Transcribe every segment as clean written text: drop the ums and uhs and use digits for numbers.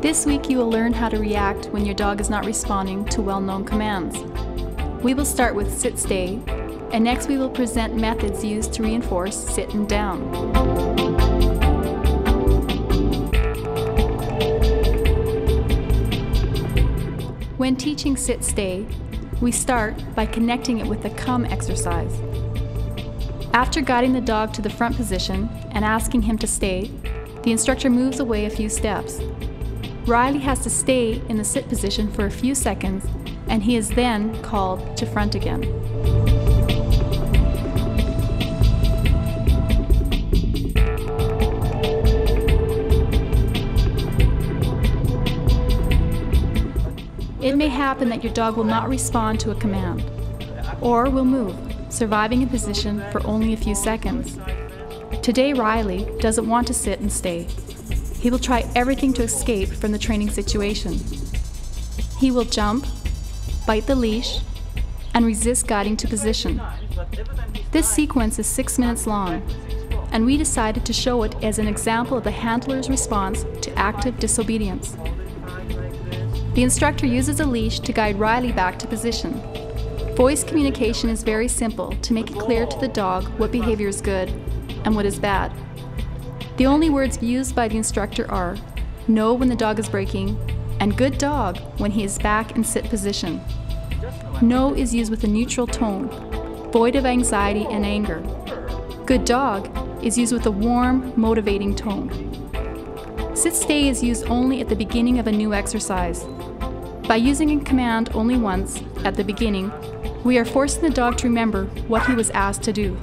This week you will learn how to react when your dog is not responding to well-known commands. We will start with sit, stay, and next we will present methods used to reinforce sit and down. When teaching sit, stay, we start by connecting it with the come exercise. After guiding the dog to the front position and asking him to stay, the instructor moves away a few steps. Riley has to stay in the sit position for a few seconds, and he is then called to front again. It may happen that your dog will not respond to a command, or will move, surviving in position for only a few seconds. Today, Riley doesn't want to sit and stay. He will try everything to escape from the training situation. He will jump, bite the leash, and resist guiding to position. This sequence is 6 minutes long, and we decided to show it as an example of the handler's response to active disobedience. The instructor uses a leash to guide Riley back to position. Voice communication is very simple to make it clear to the dog what behavior is good and what is bad. The only words used by the instructor are no when the dog is breaking and good dog when he is back in sit position. No is used with a neutral tone, void of anxiety and anger. Good dog is used with a warm, motivating tone. Sit stay is used only at the beginning of a new exercise. By using a command only once, at the beginning, we are forcing the dog to remember what he was asked to do.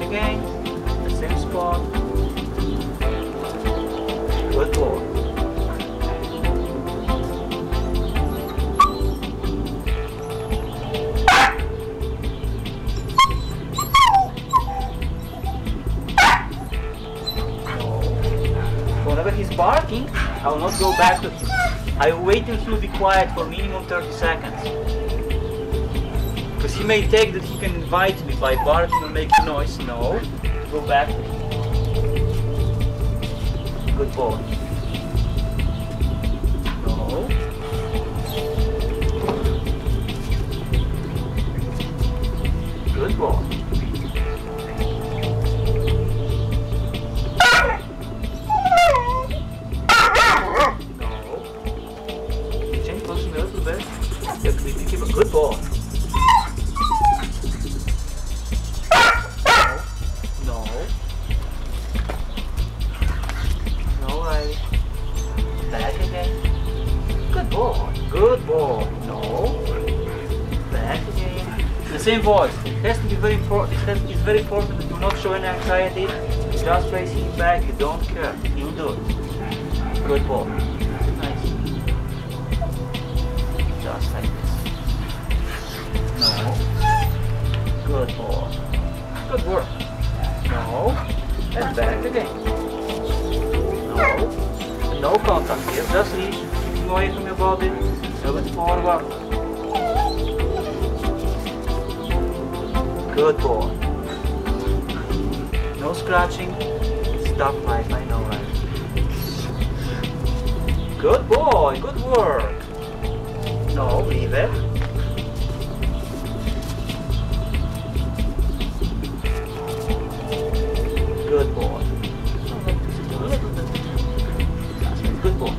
Again, the same spot. Good boy. Whenever he's barking, I will not go back to him. I will wait until he will be quiet for minimum 30 seconds. Because he may take that he can invite me by barking or making noise. No. Go back to him. Good boy. No. Good boy. Good boy. No. No, Riley. Back again. Good boy. Good boy. No. Back again. The same voice. It has to be very important. It's very important that you do not show any anxiety. Just placing it back. You don't care. You'll do it. Good boy. Nice. Just like this. No. Good boy. Good work. No. And back again. No. No contact here. Just leash. Keep away from your body. A bit forward. Good boy. No scratching. Stop light. I know, right? Good boy. Good work. No, leave it. Good boy. Good boy.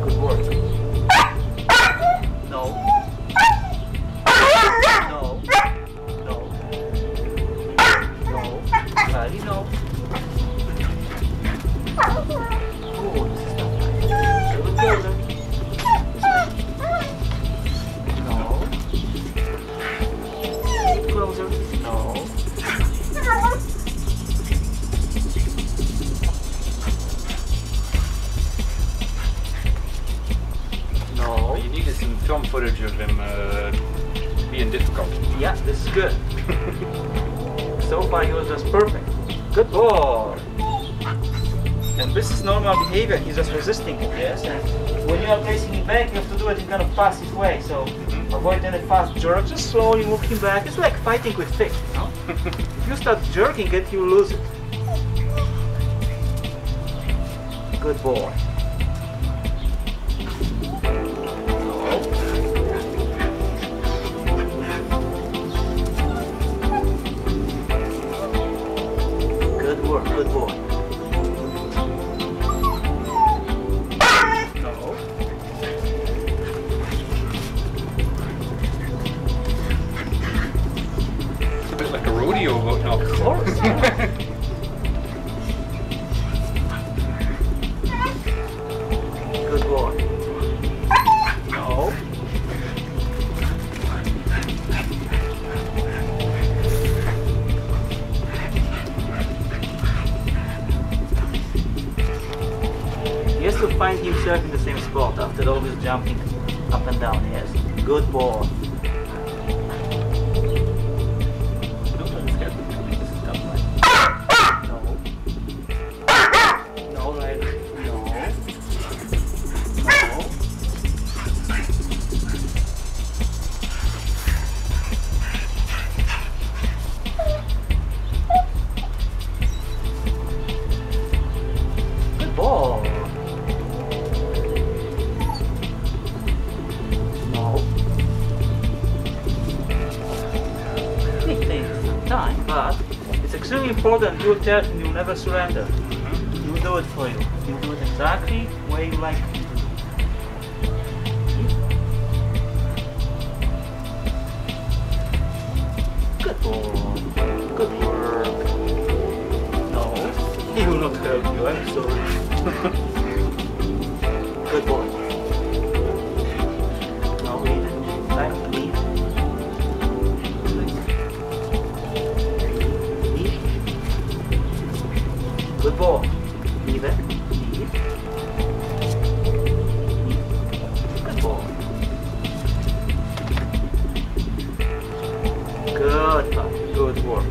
Good work. No. No. No. No. Riley, no. Oh, this is not nice. A little closer. No. Closer. No. You needed some film footage of him being difficult. Yeah, this is good. So far he was just perfect. Good boy. And this is normal behavior, he's just resisting it, yes? And when you are placing him back, you have to do it in kind of passive way. So avoid any fast jerk, just slowly move him back. It's like fighting with fish, you know? If you start jerking it, you lose it. Good boy. Good work, good boy. No. It's a bit like a rodeo boat now. Of course. Good boy. No. He has to find himself in the same spot after always jumping up and down. Yes. Good boy. Don't understand this is tough, right? No. No, Riley. No. No. Good ball. No. It takes some time, but it's extremely important. You'll tell him you'll never surrender. He'll do it for you. He'll do it exactly the way you like it. Good ball. Good work. No, he will not help you. I'm sorry. Good boy. No, leave it. Back, leave. Leave. Good ball. Leave it. Leave. Leave. Good ball. Good puppy. Good work.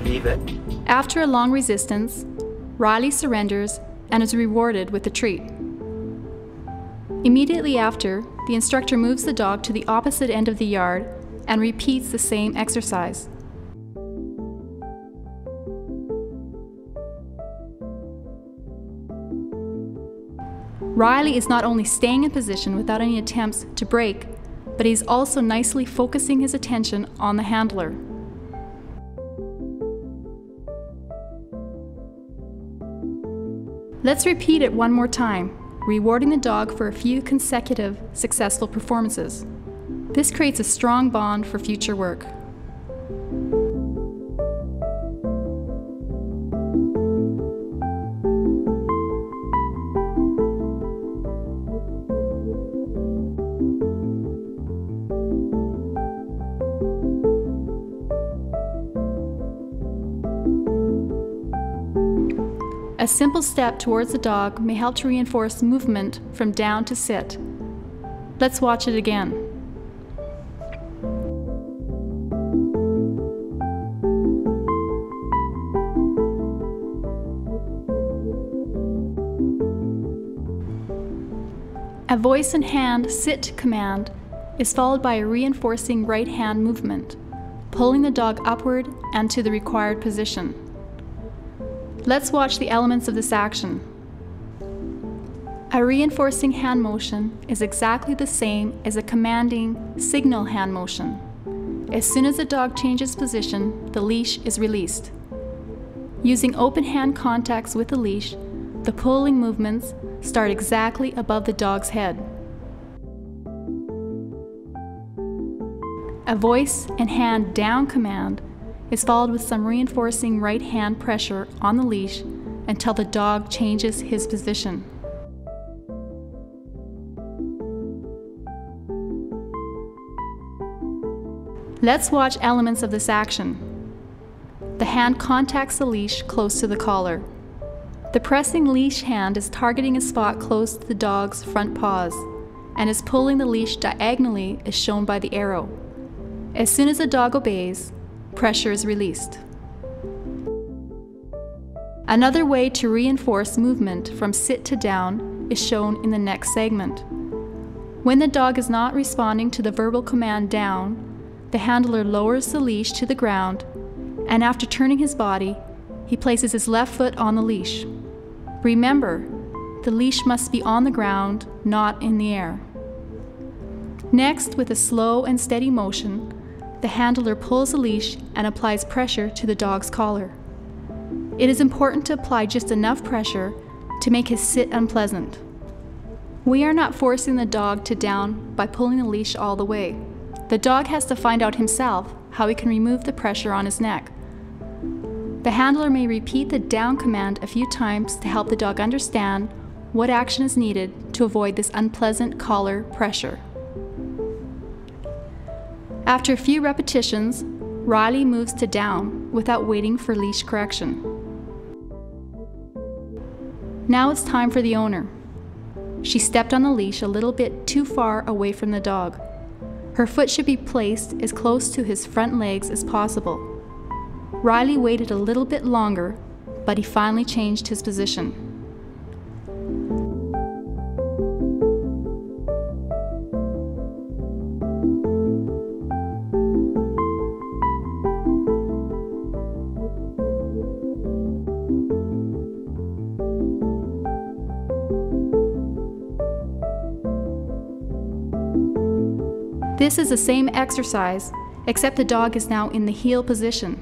Leave it. After a long resistance, Riley surrenders and is rewarded with a treat. Immediately after, the instructor moves the dog to the opposite end of the yard and repeats the same exercise. Riley is not only staying in position without any attempts to break, but he's also nicely focusing his attention on the handler. Let's repeat it one more time, rewarding the dog for a few consecutive successful performances. This creates a strong bond for future work. A simple step towards the dog may help to reinforce movement from down to sit. Let's watch it again. A voice and hand sit command is followed by a reinforcing right hand movement, pulling the dog upward and to the required position. Let's watch the elements of this action. A reinforcing hand motion is exactly the same as a commanding signal hand motion. As soon as the dog changes position, the leash is released. Using open hand contacts with the leash, the pulling movements start exactly above the dog's head. A voice and hand down command is followed with some reinforcing right hand pressure on the leash until the dog changes his position. Let's watch elements of this action. The hand contacts the leash close to the collar. The pressing leash hand is targeting a spot close to the dog's front paws and is pulling the leash diagonally as shown by the arrow. As soon as the dog obeys, pressure is released. Another way to reinforce movement from sit to down is shown in the next segment. When the dog is not responding to the verbal command down, the handler lowers the leash to the ground, and after turning his body, he places his left foot on the leash. Remember, the leash must be on the ground, not in the air. Next, with a slow and steady motion, the handler pulls the leash and applies pressure to the dog's collar. It is important to apply just enough pressure to make his sit unpleasant. We are not forcing the dog to down by pulling the leash all the way. The dog has to find out himself how he can remove the pressure on his neck. The handler may repeat the down command a few times to help the dog understand what action is needed to avoid this unpleasant collar pressure. After a few repetitions, Riley moves to down without waiting for leash correction. Now it's time for the owner. She stepped on the leash a little bit too far away from the dog. Her foot should be placed as close to his front legs as possible. Riley waited a little bit longer, but he finally changed his position. This is the same exercise, except the dog is now in the heel position.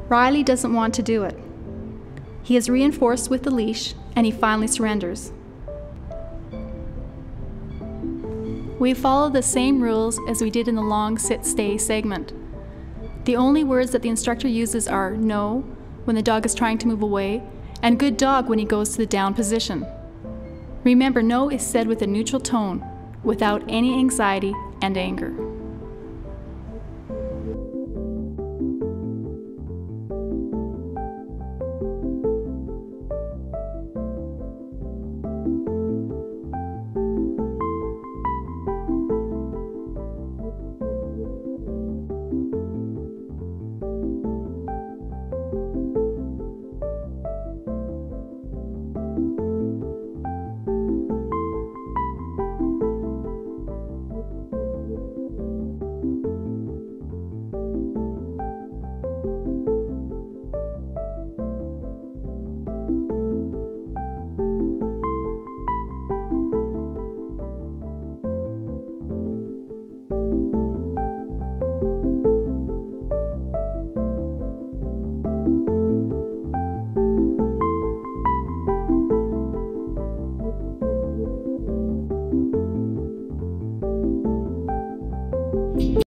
Riley doesn't want to do it. He is reinforced with the leash, and he finally surrenders. We follow the same rules as we did in the long sit-stay segment. The only words that the instructor uses are no when the dog is trying to move away and good dog when he goes to the down position. Remember, no is said with a neutral tone, without any anxiety and anger.